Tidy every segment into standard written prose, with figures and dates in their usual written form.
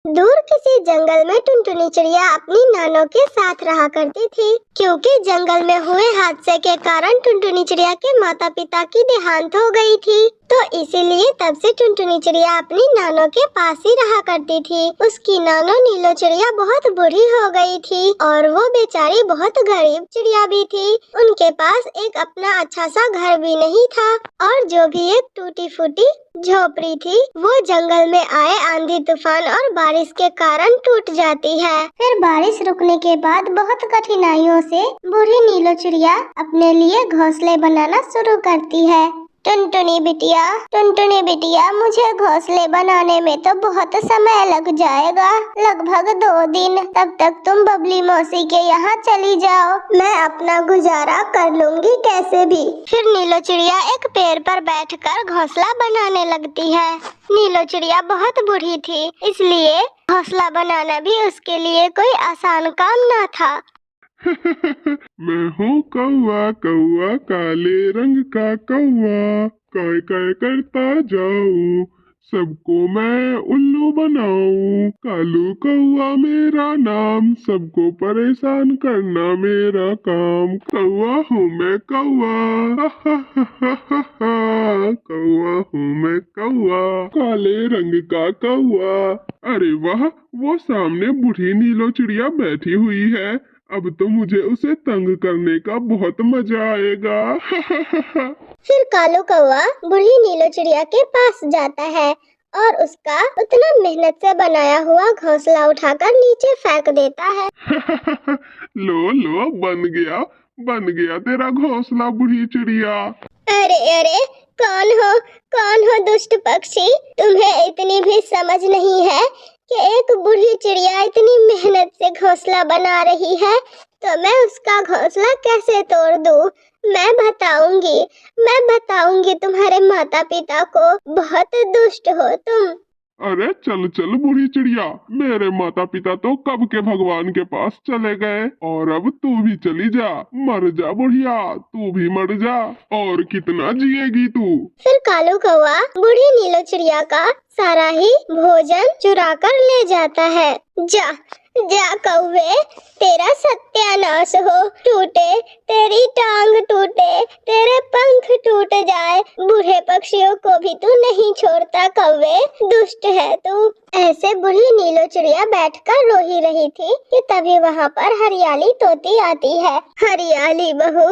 दूर किसी जंगल में टुनटुनी चिड़िया अपनी नानों के साथ रहा करती थी। क्योंकि जंगल में हुए हादसे के कारण टुनटुनी चिड़िया के माता पिता की देहांत हो गई थी, तो इसीलिए तब से टुनटुनी चिड़िया अपनी नानों के पास ही रहा करती थी। उसकी नानो नीलो चिड़िया बहुत बूढ़ी हो गई थी और वो बेचारी बहुत गरीब चिड़िया भी थी। उनके पास एक अपना अच्छा सा घर भी नहीं था और जो भी एक टूटी फूटी झोपड़ी थी वो जंगल में आए आंधी तूफान और बारिश के कारण टूट जाती है। फिर बारिश रुकने के बाद बहुत कठिनाइयों से बूढ़ी नीलो चिड़िया अपने लिए घोंसले बनाना शुरू करती है। टुनटुनी बिटिया मुझे घोंसले बनाने में तो बहुत समय लग जाएगा, लगभग 2 दिन। तब तक तुम बबली मौसी के यहाँ चली जाओ, मैं अपना गुजारा कर लूंगी कैसे भी। फिर नीलो चिड़िया एक पेड़ पर बैठकर घोंसला बनाने लगती है। नीलो चिड़िया बहुत बूढ़ी थी, इसलिए घोंसला बनाना भी उसके लिए कोई आसान काम न था। मैं हूँ कौवा कौवा काले रंग का कौवा, काय काय करता जाऊं, सबको मैं उल्लू बनाऊं। कालू कौवा मेरा नाम, सबको परेशान करना मेरा काम। कौवा हूँ मैं कौवा, कौवा हूँ मैं कौवा, काले रंग का कौवा। अरे वाह, वो सामने बूढ़ी नीलो चिड़िया बैठी हुई है। अब तो मुझे उसे तंग करने का बहुत मजा आएगा। फिर कालू कौवा बूढ़ी नीलो चिड़िया के पास जाता है और उसका उतना मेहनत से बनाया हुआ घोंसला उठाकर नीचे फेंक देता है। लो बन गया तेरा घोंसला बूढ़ी चिड़िया। अरे कौन हो दुष्ट पक्षी, तुम्हें इतनी भी समझ नहीं है कि एक बूढ़ी चिड़िया इतनी मेहनत से घोंसला बना रही है तो मैं उसका घोंसला कैसे तोड़ दूं। मैं बताऊंगी तुम्हारे माता पिता को, बहुत दुष्ट हो तुम। अरे चल बूढ़ी चिड़िया, मेरे माता पिता तो कब के भगवान के पास चले गए और अब तू भी चली जा। मर जा बुढ़िया, तू भी मर जा, और कितना जिएगी तू। फिर कालू कौवा बूढ़ी नीलो चिड़िया का सारा ही भोजन चुरा कर ले जाता है। जा कौवे, तेरा सत्यानाश हो, टूटे तेरी टांग टूटे, तेरे पंख टूट जाए, बूढ़े पक्षियों को भी तू नहीं छोड़ता कौवे, दुष्ट है तू। ऐसे बूढ़ी नीलो चिड़िया बैठकर रो ही रही थी कि तभी वहाँ पर हरियाली तोती आती है। हरियाली बहू,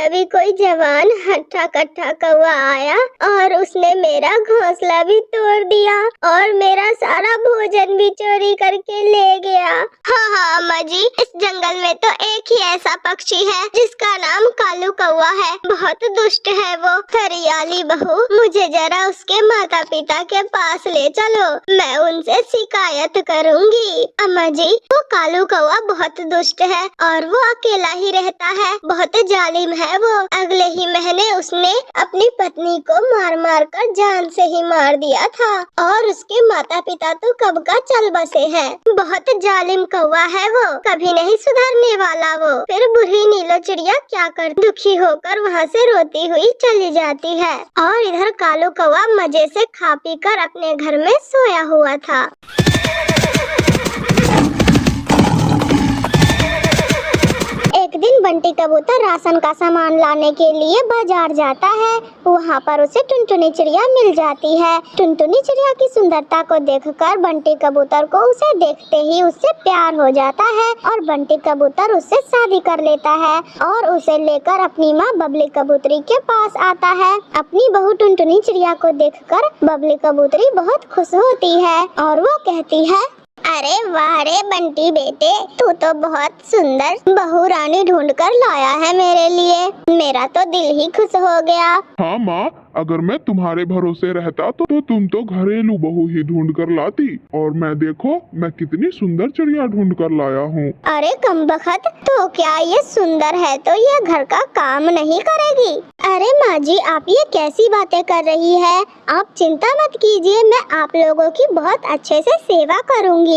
अभी कोई जवान हट्टा कट्टा कौवा आया और उसने मेरा घोंसला भी तोड़ दिया और मेरा सारा भोजन भी चोरी करके ले गया। हाँ अम्मा जी, इस जंगल में तो एक ही ऐसा पक्षी है जिसका नाम कालू कौवा है, बहुत दुष्ट है वो। हरियाली बहू, मुझे जरा उसके माता पिता के पास ले चलो, मैं उनसे शिकायत करूंगी। अम्मा जी, वो कालू कौवा बहुत दुष्ट है और वो अकेला ही रहता है, बहुत जालिम है वो। अगले ही महीने उसने अपनी पत्नी को मार कर जान से ही मार दिया था और उसके माता पिता तो कब का चल बसे हैं। बहुत जालिम कौवा है वो, कभी नहीं सुधरने वाला वो। फिर बूढ़ी नीलो चिड़िया क्या कर, दुखी होकर वहाँ से रोती हुई चली जाती है और इधर कालू कौवा मजे से खा पी कर अपने घर में सोया हुआ था। एक दिन बंटी कबूतर राशन का सामान लाने के लिए बाजार जाता है। वहाँ पर उसे टुनटुनी चिड़िया मिल जाती है। टुनटुनी चिड़िया की सुंदरता को देखकर बंटी कबूतर को उसे देखते ही उससे प्यार हो जाता है और बंटी कबूतर उससे शादी कर लेता है और उसे लेकर अपनी माँ बबली कबूतरी के पास आता है। अपनी बहू टुनटुनी चिड़िया को देखकर बबली कबूतरी बहुत खुश होती है और वो कहती है, अरे वाह रे बंटी बेटे, तू तो बहुत सुंदर बहू रानी ढूंढ कर लाया है मेरे लिए, मेरा तो दिल ही खुश हो गया। हाँ माँ, अगर मैं तुम्हारे भरोसे रहता तो तुम तो घरेलू बहू ही ढूंढ कर लाती, और मैं देखो मैं कितनी सुंदर चिड़िया ढूंढ कर लाया हूँ। अरे कमबख्त, तो क्या ये सुंदर है तो ये घर का काम नहीं करेगी? अरे माँ जी, आप ये कैसी बातें कर रही है? आप चिंता मत कीजिए, मैं आप लोगों की बहुत अच्छे से सेवा करूँगी।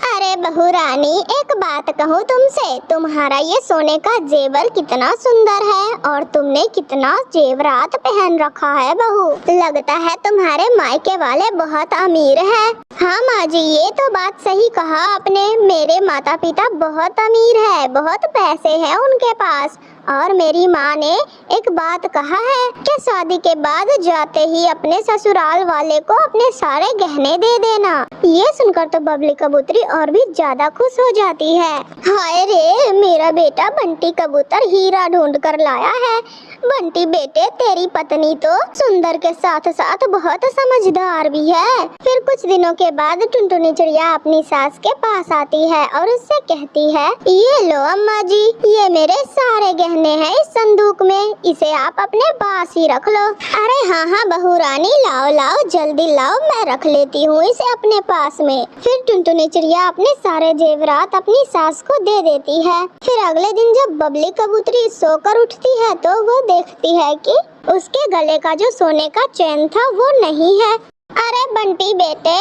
अरे बहू रानी, एक बात कहूँ तुमसे, तुम्हारा ये सोने का जेवर कितना सुंदर है और तुमने कितना जेवरात पहन रखा है बहू। लगता है तुम्हारे मायके वाले बहुत अमीर हैं। हाँ माँ जी, ये तो बात सही कहा आपने। मेरे माता पिता बहुत अमीर है, बहुत पैसे हैं उनके पास। और मेरी माँ ने एक बात कहा है कि शादी के बाद जाते ही अपने ससुराल वाले को अपने सारे गहने दे देना। ये सुनकर तो बबली कबूतरी और भी ज्यादा खुश हो जाती है। हाय रे, मेरा बेटा बंटी कबूतर हीरा ढूंढ कर लाया है। बंटी बेटे, तेरी पत्नी तो सुंदर के साथ साथ बहुत समझदार भी है। फिर कुछ दिनों के बाद टुनटुनी चिड़िया अपनी सास के पास आती है और उससे कहती है, ये लो अम्मा जी, ये मेरे सारे गहने हैं इस संदूक में, इसे आप अपने पास ही रख लो। अरे हाँ हाँ बहू रानी, लाओ लाओ जल्दी लाओ, मैं रख लेती हूँ इसे अपने पास में। फिर टुनटुनी चिड़िया अपने सारे जेवरात अपनी सास को दे देती है। फिर अगले दिन जब बबली कबूतरी सोकर उठती है तो वो देखती है कि उसके गले का जो सोने का चैन था वो नहीं है। अरे बंटी बेटे,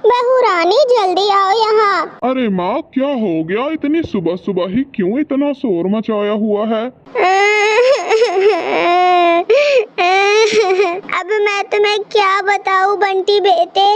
बहू रानी जल्दी आओ यहाँ। अरे माँ, क्या हो गया? इतनी सुबह सुबह ही क्यों इतना शोर मचाया हुआ है? अब मैं तुम्हें क्या बताऊं बंटी बेटे,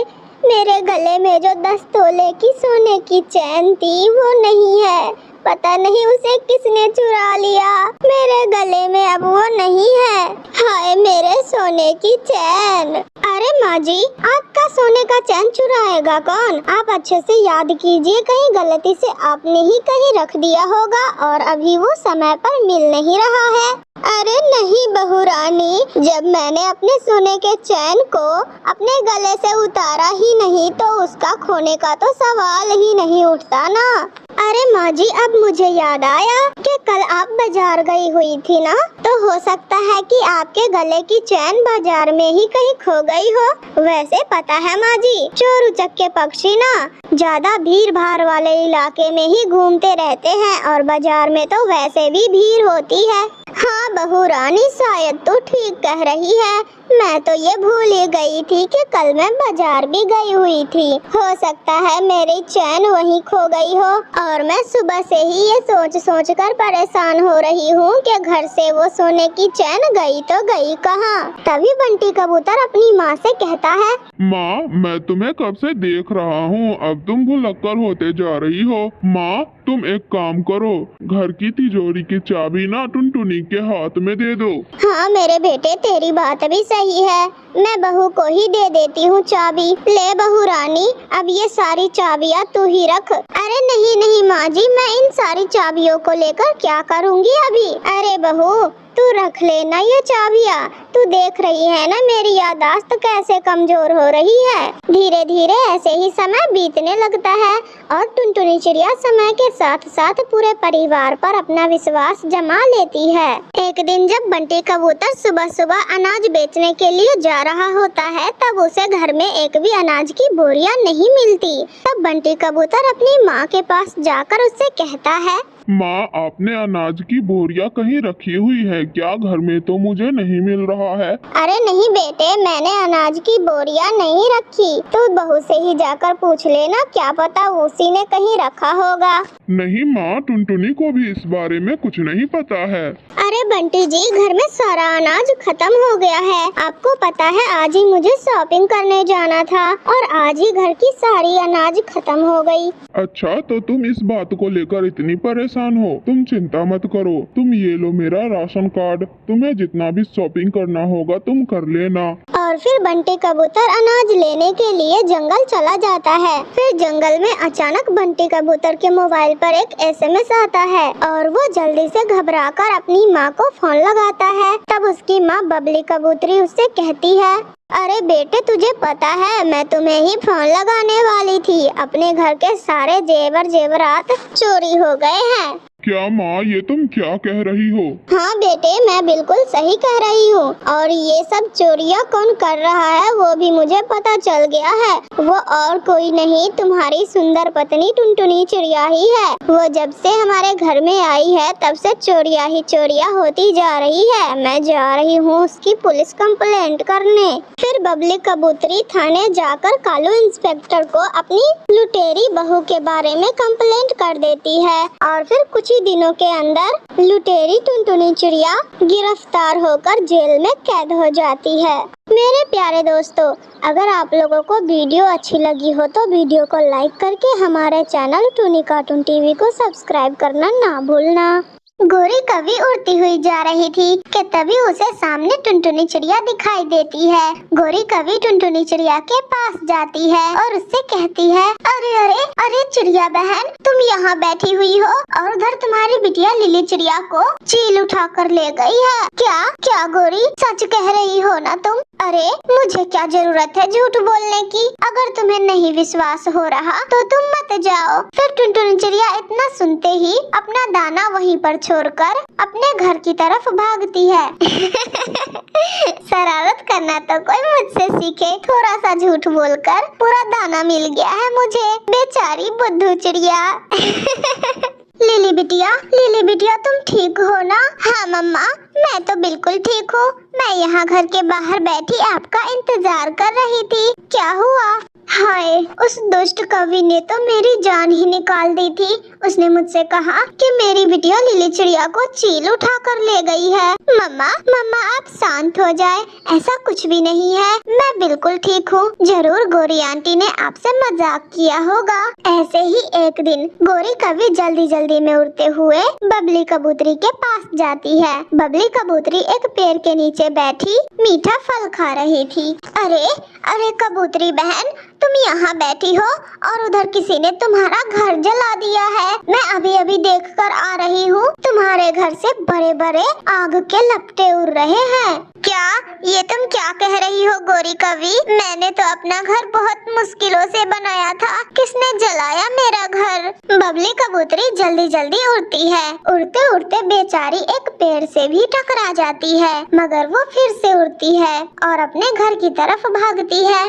मेरे गले में जो 10 तोले की सोने की चैन थी वो नहीं है। पता नहीं उसे किसने चुरा लिया। मेरे गले में अब वो नहीं है। हाय मेरे सोने की चैन। अरे माँ जी, आपका सोने का चैन चुराएगा कौन? आप अच्छे से याद कीजिए, कहीं गलती से आपने ही कहीं रख दिया होगा और अभी वो समय पर मिल नहीं रहा है। अरे नहीं बहू रानी, जब मैंने अपने सोने के चैन को अपने गले से उतारा ही नहीं तो उसका खोने का तो सवाल ही नहीं उठता ना। अरे माँ जी, अब मुझे याद आया कि कल आप बाजार गई हुई थी ना, तो हो सकता है कि आपके गले की चैन बाजार में ही कहीं खो गई हो। वैसे पता है माँ जी, चोर उचक्के पक्षी ना ज्यादा भीड़ भाड़ वाले इलाके में ही घूमते रहते हैं और बाजार में तो वैसे भी भीड़ होती है। हाँ बहू रानी, शायद तो ठीक कह रही है। मैं तो ये भूल ही गई थी कि कल मैं बाजार भी गई हुई थी। हो सकता है मेरी चैन वहीं खो गई हो और मैं सुबह से ही ये सोच सोच कर परेशान हो रही हूँ कि घर से वो सोने की चैन गई तो गई कहाँ। तभी बंटी कबूतर अपनी माँ से कहता है, माँ, मैं तुम्हें कब से देख रहा हूँ, अब तुम भुलक्कड़ होते जा रही हो। माँ, तुम एक काम करो, घर की तिजोरी की चाबी ना टुनटुनी के हाथ में दे दो। हाँ मेरे बेटे, तेरी बात भी सही है, मैं बहू को ही दे देती हूँ चाबी। ले बहू रानी, अब ये सारी चाबियाँ तू ही रख। अरे नहीं नहीं माँ जी, मैं इन सारी चाबियों को लेकर क्या करूँगी अभी। अरे बहू, तू रख लेना ये चाबियाँ। तू देख रही है ना मेरी याददाश्त कैसे कमजोर हो रही है। धीरे धीरे ऐसे ही समय बीतने लगता है और टुनटुनी चिड़िया समय के साथ साथ पूरे परिवार पर अपना विश्वास जमा लेती है। एक दिन जब बंटी कबूतर सुबह सुबह अनाज बेचने के लिए जा रहा होता है, तब उसे घर में एक भी अनाज की बोरियां नहीं मिलती। तब बंटी कबूतर अपनी माँ के पास जाकर उससे कहता है, माँ, आपने अनाज की बोरियां कहीं रखी हुई है क्या? घर में तो मुझे नहीं मिल रहा है। अरे नहीं बेटे, मैंने अनाज की बोरियां नहीं रखी। तू बहू से ही जाकर पूछ लेना, क्या पता उसी ने कहीं रखा होगा। नहीं माँ, टुनटुनी को भी इस बारे में कुछ नहीं पता है। अरे बंटी जी, घर में सारा अनाज खत्म हो गया है। आपको पता है, आज ही मुझे शॉपिंग करने जाना था और आज ही घर की सारी अनाज खत्म हो गई। अच्छा, तो तुम इस बात को लेकर इतनी परेशान हो? तुम चिंता मत करो, तुम ये लो मेरा राशन कार्ड, तुम्हें जितना भी शॉपिंग करना होगा तुम कर लेना। और फिर बंटी कबूतर अनाज लेने के लिए जंगल चला जाता है। फिर जंगल में अचानक बंटी कबूतर के मोबाइल पर एक SMS आता है और वो जल्दी से घबराकर अपनी माँ को फोन लगाता है। तब उसकी माँ बबली कबूतरी उससे कहती है, अरे बेटे, तुझे पता है मैं तुम्हें ही फोन लगाने वाली थी। अपने घर के सारे जेवर जेवरात चोरी हो गए हैं। क्या माँ, ये तुम क्या कह रही हो? हाँ बेटे, मैं बिल्कुल सही कह रही हूँ। और ये सब चोरियाँ कौन कर रहा है वो भी मुझे पता चल गया है। वो और कोई नहीं, तुम्हारी सुंदर पत्नी टुनटुनी चिड़िया ही है। वो जब से हमारे घर में आई है तब से चोरियाँ ही चोरियाँ होती जा रही है। मैं जा रही हूँ उसकी पुलिस कंप्लेंट करने। फिर बबली कबूतरी थाने जाकर कालू इंस्पेक्टर को अपनी लुटेरी बहू के बारे में कंप्लेंट कर देती है। और फिर कुछ ही दिनों के अंदर लुटेरी टुनटुनी चिड़िया गिरफ्तार होकर जेल में कैद हो जाती है। मेरे प्यारे दोस्तों, अगर आप लोगों को वीडियो अच्छी लगी हो तो वीडियो को लाइक करके हमारे चैनल टूनी कार्टून टीवी को सब्सक्राइब करना ना भूलना। गोरी कभी उड़ती हुई जा रही थी कि तभी उसे सामने टुनटुनी चिड़िया दिखाई देती है। गोरी कभी टुनटुनी चिड़िया के पास जाती है और उससे कहती है, अरे अरे अरे चिड़िया बहन, तुम यहाँ बैठी हुई हो और उधर तुम्हारी बिटिया लिली चिड़िया को चील उठा कर ले गई है। क्या क्या गोरी, सच कह रही हो ना तुम? अरे मुझे क्या जरूरत है झूठ बोलने की? अगर तुम्हें नहीं विश्वास हो रहा तो तुम मत जाओ। फिर टुनटुनी चिड़िया इतना सुनते ही अपना दाना वहीं पर छोड़कर अपने घर की तरफ भागती है। शरारत करना तो कोई मुझसे सीखे। थोड़ा सा झूठ बोलकर पूरा दाना मिल गया है मुझे। बेचारी बुद्धू चिड़िया। लिली बिटिया तुम ठीक हो ना? हाँ मम्मा, मैं तो बिल्कुल ठीक हूँ। मैं यहाँ घर के बाहर बैठी आपका इंतजार कर रही थी। क्या हुआ? हाय, उस दुष्ट कवि ने तो मेरी जान ही निकाल दी थी। उसने मुझसे कहा कि मेरी बिटिया लिली चिड़िया को चील उठा कर ले गई है। मम्मा आप शांत हो जाए, ऐसा कुछ भी नहीं है। मैं बिल्कुल ठीक हूँ। जरूर गोरी आंटी ने आपसे मजाक किया होगा। ऐसे ही एक दिन गोरी कवि जल्दी में उड़ते हुए बबली कबूतरी के पास जाती है। बबली कबूतरी एक पेड़ के नीचे बैठी मीठा फल खा रही थी। अरे कबूतरी बहन, तुम यहाँ बैठी हो और उधर किसी ने तुम्हारा घर जला दिया है। मैं अभी देख कर आ रही हूँ। तुम्हारे घर से बड़े आग के लपटे उड़ रहे हैं। क्या ये तुम क्या कह रही हो गोरी कवि? मैंने तो अपना घर बहुत मुश्किलों से बनाया था। किसने जलाया मेरा घर? बबली कबूतरी जल्दी उड़ती है। उड़ते बेचारी एक पेड़ से भी टकरा जाती है, मगर वो फिर से उड़ती है और अपने घर की तरफ भागती है।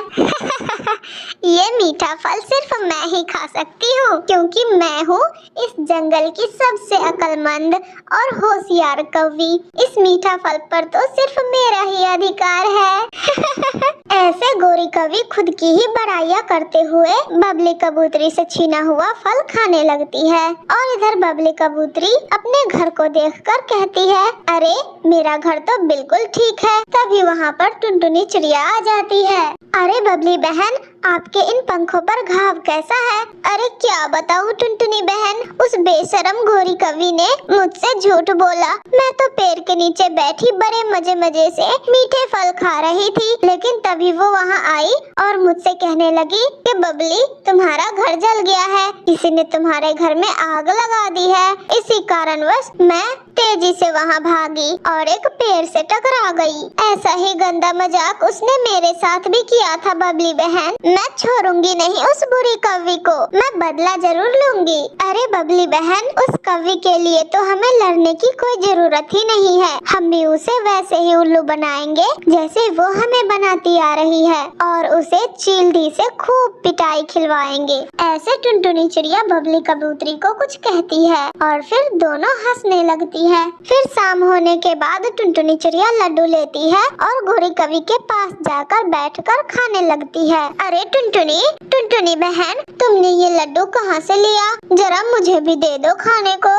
ये मीठा फल सिर्फ मैं ही खा सकती हूँ, क्योंकि मैं हूँ इस जंगल की सबसे अक्लमंद और होशियार कवि। इस मीठा फल पर तो सिर्फ मेरा ही अधिकार है। ऐसे गोरी कवि खुद की ही बड़ाइयाँ करते हुए बबली कबूतरी से छीना हुआ फल खाने लगती है। और इधर बबली कबूतरी अपने घर को देखकर कहती है, अरे मेरा घर तो बिल्कुल ठीक है। तभी वहाँ पर टुनटुनी चिड़िया आ जाती है। अरे बबली बहन, आपके इन पंखों पर घाव कैसा है? अरे क्या बताऊँ टुनटुनी बहन, उस बेशरम गोरी कवि ने मुझसे झूठ बोला। मैं तो पेड़ के नीचे बैठी बड़े मजे से मीठे फल खा रही थी, लेकिन तभी वो वहाँ आई और मुझसे कहने लगी कि बबली तुम्हारा घर जल गया है, किसी ने तुम्हारे घर में आग लगा दी है। इसी कारणवश मैं तेजी से वहाँ भागी और एक पेड़ से टकरा गई। ऐसा ही गंदा मजाक उसने मेरे साथ भी किया था बबली बहन। मैं छोड़ूंगी नहीं उस बुरी कवि को, मैं बदला जरूर लूंगी। अरे बबली बहन, उस कवि के लिए तो हमें लड़ने की कोई जरूरत ही नहीं है। हम भी उसे वैसे ही उल्लू बनाएंगे जैसे वो हमें बनाती आ रही है और उसे चील्डी से खूब पिटाई खिलवाएंगे। ऐसे टुनटुनी चिड़िया बबली कबूतरी को कुछ कहती है और फिर दोनों हंसने लगती है। फिर शाम होने के बाद टुनटुनी चिड़िया लड्डू लेती है और गोरी कवि के पास जाकर बैठकर खाने लगती है। अरे टुनटुनी बहन, तुमने ये लड्डू कहाँ से लिया? जरा मुझे भी दे दो खाने को।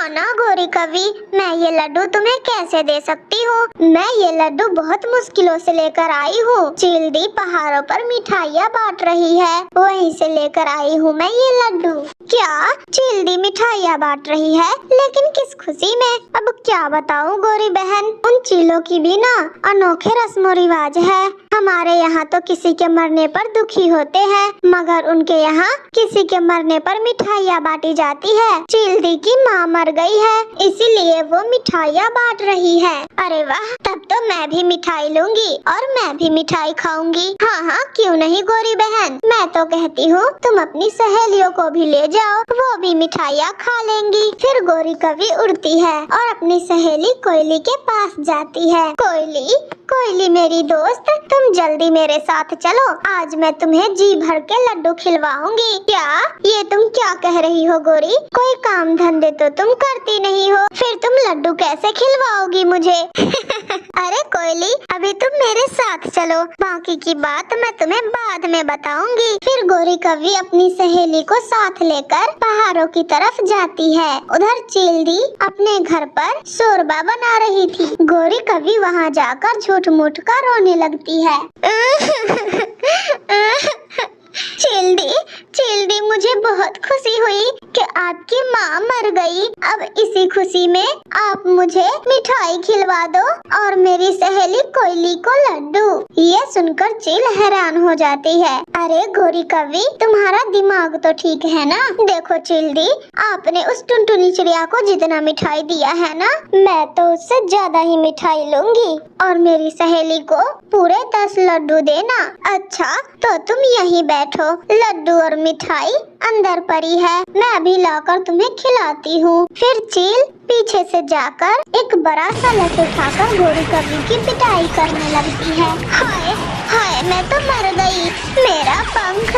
ना गोरी कवि, मैं ये लड्डू तुम्हें कैसे दे सकती हूँ? मैं ये लड्डू बहुत मुश्किलों से लेकर आई हूँ। चील्डी पहाड़ों पर मिठाइयाँ बांट रही है, वहीं से लेकर आई हूँ मैं ये लड्डू। क्या चील्डी मिठाइयाँ बांट रही है? लेकिन किस खुशी में? अब क्या बताऊँ गोरी बहन, उन चीलों की भी ना अनोखे रस्म रिवाज है। हमारे यहाँ तो किसी के मरने पर दुखी होते हैं, मगर उनके यहाँ किसी के मरने पर मिठाइयाँ बांटी जाती है। चिल्दी की माँ मर गई है, इसीलिए वो मिठाइयाँ बांट रही है। अरे वाह, तब तो मैं भी मिठाई लूंगी और मैं भी मिठाई खाऊंगी। हाँ हाँ, क्यों नहीं गोरी बहन, मैं तो कहती हूँ तुम अपनी सहेलियों को भी ले जाओ, वो भी मिठाइयाँ खा लेंगी। फिर गोरी कवि उड़ती है और अपनी सहेली कोयली के पास जाती है। कोयली, कोयली मेरी दोस्त, तुम जल्दी मेरे साथ चलो, आज मैं तुम्हें जी भर के लड्डू खिलवाऊंगी। क्या ये तुम क्या कह रही हो गोरी? कोई काम धंधे तो तुम करती नहीं हो, फिर तुम लड्डू कैसे खिलवाओगी मुझे? अरे कोयली, अभी तुम मेरे साथ चलो, बाकी की बात मैं तुम्हें बाद में बताऊंगी। फिर गोरी कवि अपनी सहेली को साथ लेकर पहाड़ों की तरफ जाती है। उधर चिल्दी अपने घर पर शोरबा बना रही थी। गोरी कवि वहाँ जाकर झूठ मूठ कर रोने लगती है। चिल्दी, चिल्दी, मुझे बहुत खुशी हुई कि आपकी माँ मर गई। अब इसी खुशी में आप मुझे मिठाई खिलवा दो और मेरी सहेली कोयली को लड्डू। ये सुनकर चिल हैरान हो जाती है। अरे गोरी कवि, तुम्हारा दिमाग तो ठीक है ना? देखो चिल्दी, आपने उस टुनटुनी चिड़िया को जितना मिठाई दिया है ना, मैं तो उससे ज्यादा ही मिठाई लूंगी और मेरी सहेली को पूरे 10 लड्डू देना। अच्छा, तो तुम यहीं बैठो, लड्डू और मिठाई अंदर पड़ी है, मैं अभी लाकर तुम्हें खिलाती हूँ। फिर चील पीछे से जाकर एक बड़ा सा लठ उठाकर गोरी कवि की पिटाई करने लगती है। हाय हाय, मैं तो मर गई, मेरा पंख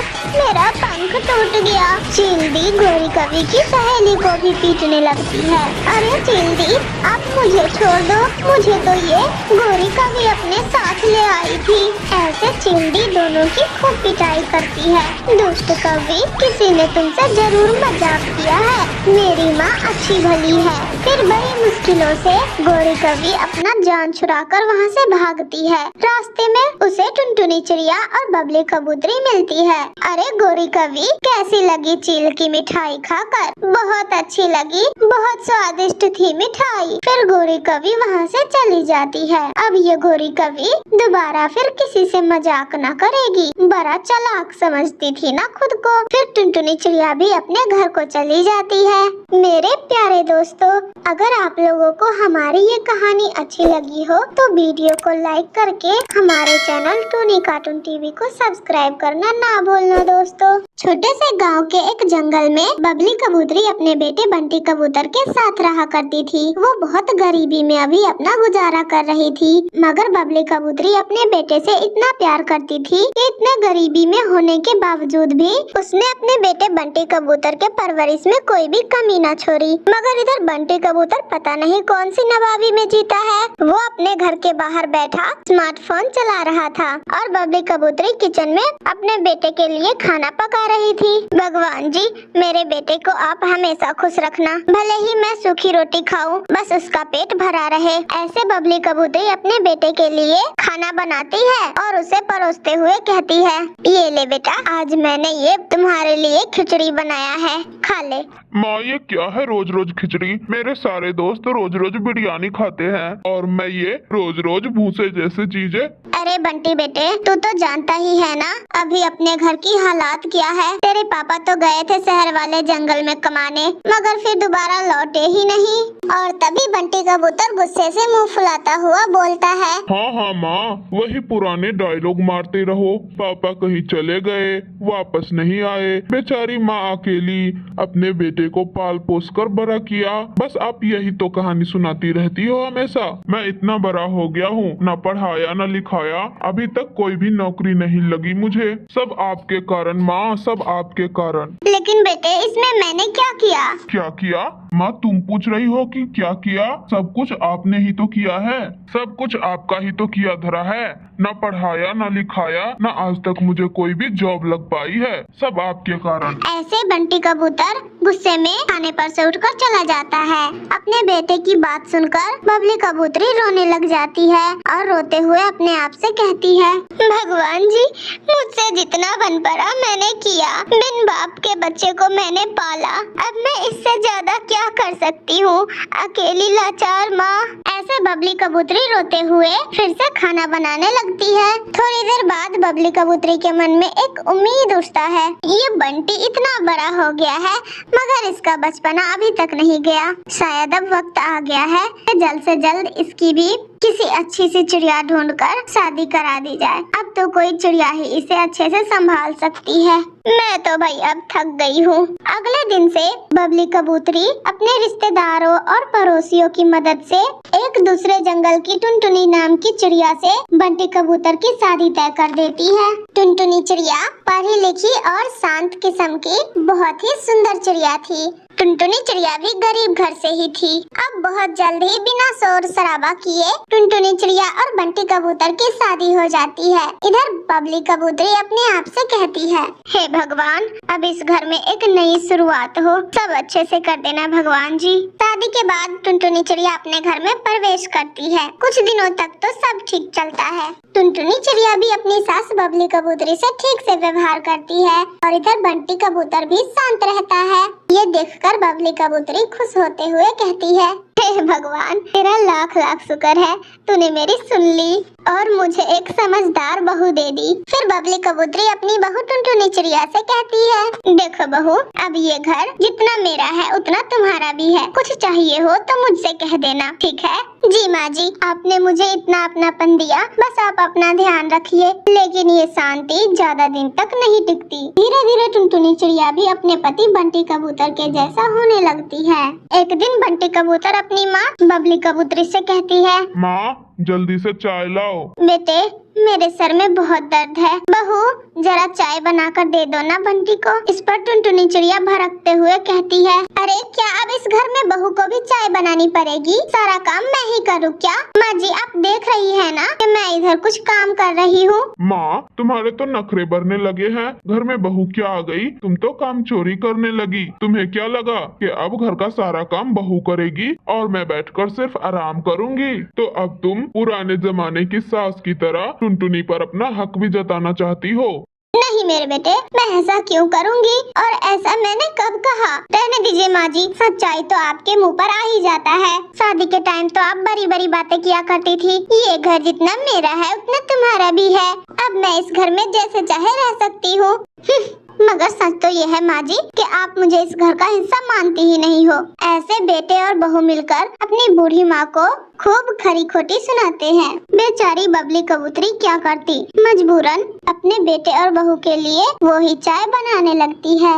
टूट गया। चिल्दी गोरी कवि की सहेली को भी पीटने लगती है। अरे चिल्दी, आप मुझे छोड़ दो, मुझे तो ये गोरी कवि अपने साथ ले आई थी। ऐसे चिल्दी दोनों की खूब पिटाई करती है। दुष्ट कवि, किसी ने तुमसे जरूर मजाक किया है, मेरी माँ अच्छी भली है। फिर बड़ी मुश्किलों से गोरी कवि अपना जान छुड़ाकर वहाँ से भागती है। रास्ते में उसे टुनटुनी चिड़िया और बबली कबूतरी मिलती है। अरे गोरी कवि, कैसी लगी चील की मिठाई खाकर? बहुत अच्छी लगी, बहुत स्वादिष्ट थी मिठाई। फिर गोरी कवि वहाँ से चली जाती है। अब ये गोरी कवि दोबारा फिर किसी से मजाक न करेगी, बड़ा चालाक समझती थी ना खुद को। फिर टुनटुनी चिड़िया भी अपने घर को चली जाती है। मेरे प्यारे दोस्तों, अगर आप लोगों को हमारी ये कहानी अच्छी लगी हो तो वीडियो को लाइक करके हमारे चैनल टूनी कार्टून टीवी को सब्सक्राइब करना ना भूलना दोस्तों। छोटे से गांव के एक जंगल में बबली कबूतरी अपने बेटे बंटी कबूतर के साथ रहा करती थी। वो बहुत गरीबी में अभी अपना गुजारा कर रही थी, मगर बबली कबूतरी अपने बेटे से इतना प्यार करती थी कि इतने गरीबी में होने के बावजूद भी उसने अपने बेटे बंटी कबूतर के परवरिश में कोई भी कमी न छोड़ी। मगर इधर बंटी कबूतर पता नहीं कौन सी नवाबी में जीता है। वो अपने घर के बाहर बैठा स्मार्टफोन चला रहा था और बबली कबूतरी किचन में अपने बेटे के लिए खाना पका रही थी। भगवान जी, मेरे बेटे को आप हमेशा खुश रखना, भले ही मैं सूखी रोटी खाऊं, बस उसका पेट भरा रहे। ऐसे बबली कबूतरी अपने बेटे के लिए खाना बनाती है और उसे परोसते हुए कहती है, ये ले बेटा, आज मैंने ये तुम्हारे लिए खिचड़ी बनाया है, खा ले। माँ, ये क्या है रोज रोज खिचड़ी? मेरे सारे दोस्त रोज रोज बिरयानी खाते हैं और मैं ये रोज रोज भूसे जैसे चीजें। अरे बंटी बेटे, तू तो जानता ही है ना अभी अपने घर की हालात क्या है। तेरे पापा तो गए थे शहर वाले जंगल में कमाने, मगर फिर दोबारा लौटे ही नहीं। और तभी बंटी कबूतर गुस्से से मुंह फुलाता हुआ बोलता है, हाँ हाँ माँ, वही पुराने डायलॉग मारते रहो। पापा कहीं चले गए, वापस नहीं आए, बेचारी माँ अकेली अपने बेटे को पाल पोस कर बड़ा किया। बस आप यही तो कहानी सुनाती रहती हो हमेशा। मैं इतना बड़ा हो गया हूँ, न पढ़ाया न लिखाया, अभी तक कोई भी नौकरी नहीं लगी मुझे। सब आपके कारण माँ, सब आपके कारण। लेकिन बेटे, इसमें मैंने क्या किया? क्या किया? माँ, तुम पूछ रही हो कि क्या किया? सब कुछ आपने ही तो किया है, सब कुछ आपका ही तो किया धरा है। न पढ़ाया न लिखाया, न आज तक मुझे कोई भी जॉब लग पाई है, सब आपके कारण। ऐसे बंटी कबूतर गुस्से में खाने पर से उठकर चला जाता है। अपने बेटे की बात सुनकर बबली कबूतरी रोने लग जाती है और रोते हुए अपने आप से कहती है, भगवान जी, मुझसे जितना बन पड़ा मैंने किया। बिन बाप के बच्चे को मैंने पाला, अब मैं इससे ज्यादा क्या कर सकती हूँ, अकेली लाचार माँ। ऐसे बबली कबूतरी रोते हुए फिर से खाना बनाने लगती है। थोड़ी देर बाद बबली कबूतरी के मन में एक उम्मीद उठता है, ये बंटी इतना बड़ा हो गया है मगर इसका बचपना अभी तक नहीं गया। शायद अब वक्त आ गया है कि जल्द से जल्द इसकी भी किसी अच्छी सी चिड़िया ढूंढकर शादी करा दी जाए। अब तो कोई चिड़िया ही इसे अच्छे से संभाल सकती है। मैं तो भाई अब थक गई हूँ। अगले दिन से बबली कबूतरी अपने रिश्तेदारों और पड़ोसियों की मदद से एक दूसरे जंगल की टुनटुनी नाम की चिड़िया से बंटी कबूतर की शादी तय कर देती है। टुनटुनी चिड़िया पढ़ी लिखी और शांत किस्म की बहुत ही सुंदर चिड़िया थी। टुनटुनी चिड़िया भी गरीब घर से ही थी। अब बहुत जल्द ही बिना शोर शराबा किए टुनटुनी चिड़िया और बंटी कबूतर की शादी हो जाती है। इधर बबली कबूतरी अपने आप से कहती है, हे भगवान, अब इस घर में एक नई शुरुआत हो, सब अच्छे से कर देना भगवान जी। शादी के बाद टुनटुनी चिड़िया अपने घर में प्रवेश करती है। कुछ दिनों तक तो सब ठीक चलता है। टुनटुनी चिड़िया भी अपनी सास बबली कबूतरी से ठीक से व्यवहार करती है और इधर बंटी कबूतर भी शांत रहता है। ये देखकर बबली कबूतरी खुश होते हुए कहती है, हे भगवान, तेरा लाख लाख शुक्र है, तूने मेरी सुन ली और मुझे एक समझदार बहू दे दी। फिर बबली कबूतरी अपनी बहू टुनटुनी चिड़िया से कहती है, देखो बहू, अब ये घर जितना मेरा है उतना तुम्हारा भी है। कुछ चाहिए हो तो मुझसे कह देना, ठीक है? जी माँ जी, आपने मुझे इतना अपनापन दिया, बस आप अपना ध्यान रखिए। लेकिन ये शांति ज्यादा दिन तक नहीं टिकती। धीरे धीरे टुनटुनी चिड़िया भी अपने पति बंटी कबूतर के जैसा होने लगती है। एक दिन बंटी कबूतर अपनी माँ बबली कबूतरी से कहती है, माँ, जल्दी से चाय लाओ। बेटे, मेरे सर में बहुत दर्द है। बहू, जरा चाय बनाकर दे दो ना बंटी को। इस पर टुनटुनी चिड़िया भड़कते हुए कहती है, अरे क्या अब इस घर में बहू को भी चाय बनानी पड़ेगी? सारा काम मैं ही करूँ क्या? माँ जी, आप देख रही है ना कि मैं इधर कुछ काम कर रही हूँ। माँ, तुम्हारे तो नखरे भरने लगे हैं। घर में बहू क्या आ गई? तुम तो काम चोरी करने लगी। तुम्हें क्या लगा कि अब घर का सारा काम बहू करेगी और मैं बैठकर सिर्फ आराम करूंगी? तो अब तुम पुराने जमाने की सास की तरह टुनटुनी पर अपना हक भी जताना चाहती हो? नहीं मेरे बेटे, मैं ऐसा क्यों करूंगी? और ऐसा मैंने कब कहा? रहने दीजिए माँ जी, सच्चाई तो आपके मुंह पर आ ही जाता है। शादी के टाइम तो आप बड़ी बड़ी बातें किया करती थी, ये घर जितना मेरा है उतना तुम्हारा भी है। अब मैं इस घर में जैसे चाहे रह सकती हूँ। मगर सच तो ये है माँ जी कि आप मुझे इस घर का हिस्सा मानती ही नहीं हो। ऐसे बेटे और बहू मिलकर अपनी बूढ़ी माँ को खूब खरी खोटी सुनाते हैं। बेचारी बबली कबूतरी क्या करती, मजबूरन अपने बेटे और बहू के लिए वो ही चाय बनाने लगती है।